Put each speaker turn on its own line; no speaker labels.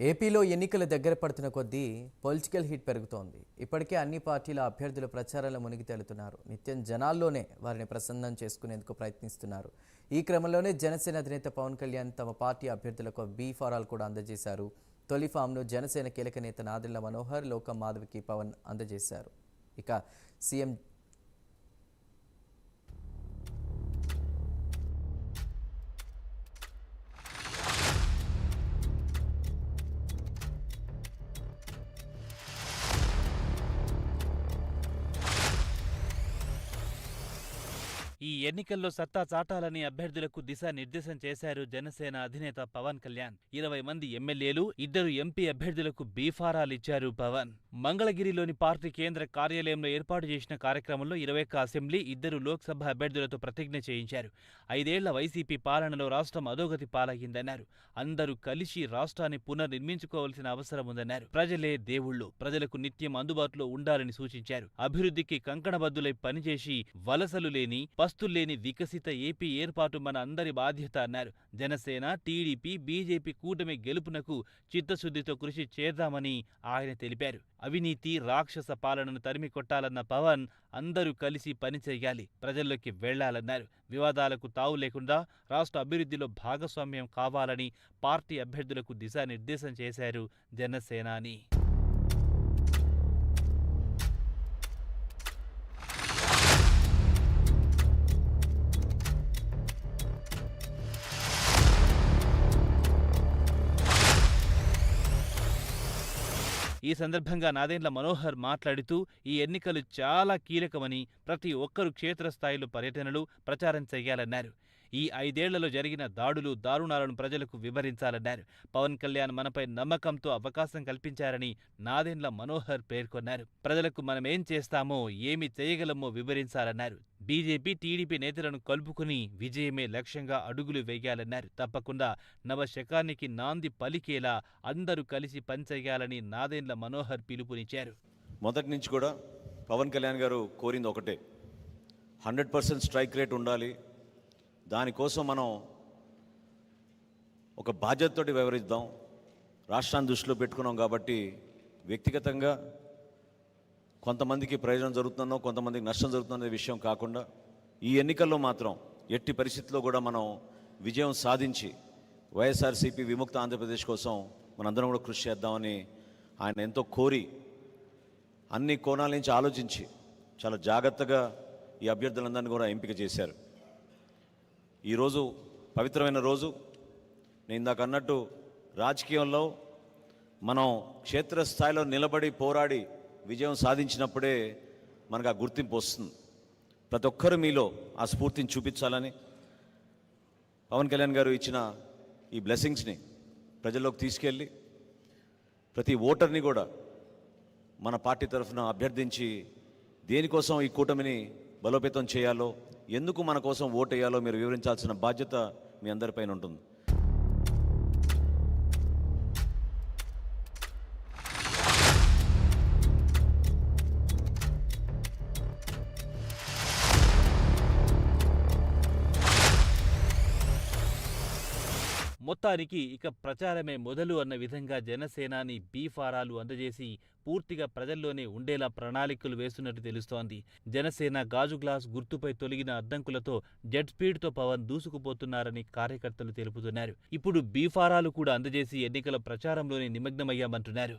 ఏపీలో ఎన్నికలు దగ్గర పడుతున్న కొద్దీ పొలిటికల్ హీట్ పెరుగుతోంది. ఇప్పటికే అన్ని పార్టీల అభ్యర్థుల ప్రచారాల మునిగి తేలుతున్నారు. నిత్యం జనాల్లోనే వారిని ప్రసన్నం చేసుకునేందుకు ప్రయత్నిస్తున్నారు. ఈ క్రమంలోనే జనసేన అధినేత పవన్ కళ్యాణ్ తమ పార్టీ అభ్యర్థులకు బీ ఫారాలు కూడా అందజేశారు. తొలి ఫామ్ను జనసేన కీలక నేత నాదెండ్ల మనోహర్, లోకం మాధవ్కి పవన్ అందజేశారు. ఇక సీఎం
ఈ ఎన్నికల్లో సత్తా చాటాలని అభ్యర్థులకు దిశానిర్దేశం చేశారు జనసేన అధినేత పవన్ కళ్యాణ్. 20 మంది ఎమ్మెల్యేలు, 2 ఎంపీ అభ్యర్థులకు బీఫారాలిచ్చారు పవన్. మంగళగిరిలోని పార్టీ కేంద్ర కార్యాలయంలో ఏర్పాటు చేసిన కార్యక్రమంలో 21 అసెంబ్లీ, 2 లోక్సభ అభ్యర్థులతో ప్రతిజ్ఞ చేయించారు. 5 ఏళ్ల వైసీపీ పాలనలో రాష్ట్రం అధోగతి పాలయ్యిందన్నారు. అందరూ కలిసి రాష్ట్రాన్ని పునర్నిర్మించుకోవాల్సిన అవసరం ఉందన్నారు. ప్రజలే దేవుళ్లు, ప్రజలకు నిత్యం అందుబాటులో ఉండాలని సూచించారు. అభివృద్ధికి కంకణబద్దులై పనిచేసి వలసలు లేని, పస్తుల్లేని వికసిత ఏపీ ఏర్పాటు మన అందరి బాధ్యత అన్నారు. జనసేన, టీడీపీ, బీజేపీ కూటమి గెలుపునకు చిత్తశుద్ధితో కృషి చేద్దామని ఆయన తెలిపారు. అవినీతి, రాక్షస పాలనను తరిమి కొట్టాలన్న పవన్ అందరూ కలిసి పనిచేయాలి, ప్రజల్లోకి వెళ్లాలన్నారు. వివాదాలకు తావు లేకుండా రాష్ట్ర అభివృద్ధిలో భాగస్వామ్యం కావాలని పార్టీ అభ్యర్థులకు దిశానిర్దేశం చేశారు జనసేనాని. ఈ సందర్భంగా నాదెండ్ల మనోహర్ మాట్లాడుతూ ఈ ఎన్నికలు చాలా కీలకమని, ప్రతి ఒక్కరూ క్షేత్రస్థాయిలో పర్యటనలు, ప్రచారం చేయాలన్నారు. ఈ 5 ఏళ్లలో జరిగిన దాడులు, దారుణాలను ప్రజలకు వివరించాలన్నారు. పవన్ కళ్యాణ్ మనపై నమ్మకంతో అవకాశం కల్పించారని నాదెండ్ల మనోహర్ పేర్కొన్నారు. ప్రజలకు మనమేం చేస్తామో, ఏమి చేయగలమో వివరించాలన్నారు. బీజేపీ, టీడీపీ నేతలను కలుపుకుని విజయమే లక్ష్యంగా అడుగులు వేయాలన్నారు. తప్పకుండా నవశకానికి నాంది పలికేలా అందరూ కలిసి పనిచేయాలని నాదెండ్ల మనోహర్ పిలుపునిచ్చారు.
మొదటి నుంచి కూడా పవన్ కళ్యాణ్ గారు కోరింది ఒకటే, 100% స్ట్రైక్ రేట్ ఉండాలి. దానికోసం మనం ఒక బాధ్యతతోటి వ్యవహరిద్దాం. రాష్ట్రాన్ని దృష్టిలో పెట్టుకున్నాం కాబట్టి వ్యక్తిగతంగా కొంతమందికి ప్రయోజనం జరుగుతుందో, కొంతమందికి నష్టం జరుగుతుందనే విషయం కాకుండా ఈ ఎన్నికల్లో మాత్రం ఎట్టి పరిస్థితుల్లో కూడా మనం విజయం సాధించి వైఎస్ఆర్సీపీ విముక్త ఆంధ్రప్రదేశ్ కోసం మనందరం కూడా కృషి చేద్దామని ఆయన ఎంతో కోరి అన్ని కోణాల నుంచి ఆలోచించి చాలా జాగ్రత్తగా ఈ అభ్యర్థులందరినీ కూడా ఎంపిక చేశారు. ఈరోజు పవిత్రమైన రోజు. నేను ఇందాక అన్నట్టు రాజకీయంలో మనం క్షేత్రస్థాయిలో నిలబడి పోరాడి విజయం సాధించినప్పుడే మనకు ఆ గుర్తింపు వస్తుంది. ప్రతి ఒక్కరు మీలో ఆ స్ఫూర్తిని చూపించాలని పవన్ కళ్యాణ్ గారు ఇచ్చిన ఈ బ్లెస్సింగ్స్ని ప్రజల్లోకి తీసుకెళ్ళి ప్రతి ఓటర్ని కూడా మన పార్టీ తరఫున అభ్యర్థించి దేనికోసం ఈ కూటమిని బలోపేతం చేయాలో, ఎందుకు మన కోసం ఓటేయాలో మీరు వివరించాల్సిన బాధ్యత మీ అందరిపైన ఉంటుంది.
మొత్తానికి ఇక ప్రచారమే మొదలు అన్న విధంగా జనసేనాని బీఫారాలు అందజేసి పూర్తిగా ప్రజల్లోనే ఉండేలా ప్రణాళికలు వేస్తున్నట్టు తెలుస్తోంది. జనసేన గాజు గ్లాస్ గుర్తుపై తొలగిన అడ్డంకులతో జెట్ స్పీడ్తో పవన్ దూసుకుపోతున్నారని కార్యకర్తలు తెలుపుతున్నారు. ఇప్పుడు బీఫారాలు కూడా అందజేసి ఎన్నికల ప్రచారంలోనే నిమగ్నమయ్యామంటున్నారు.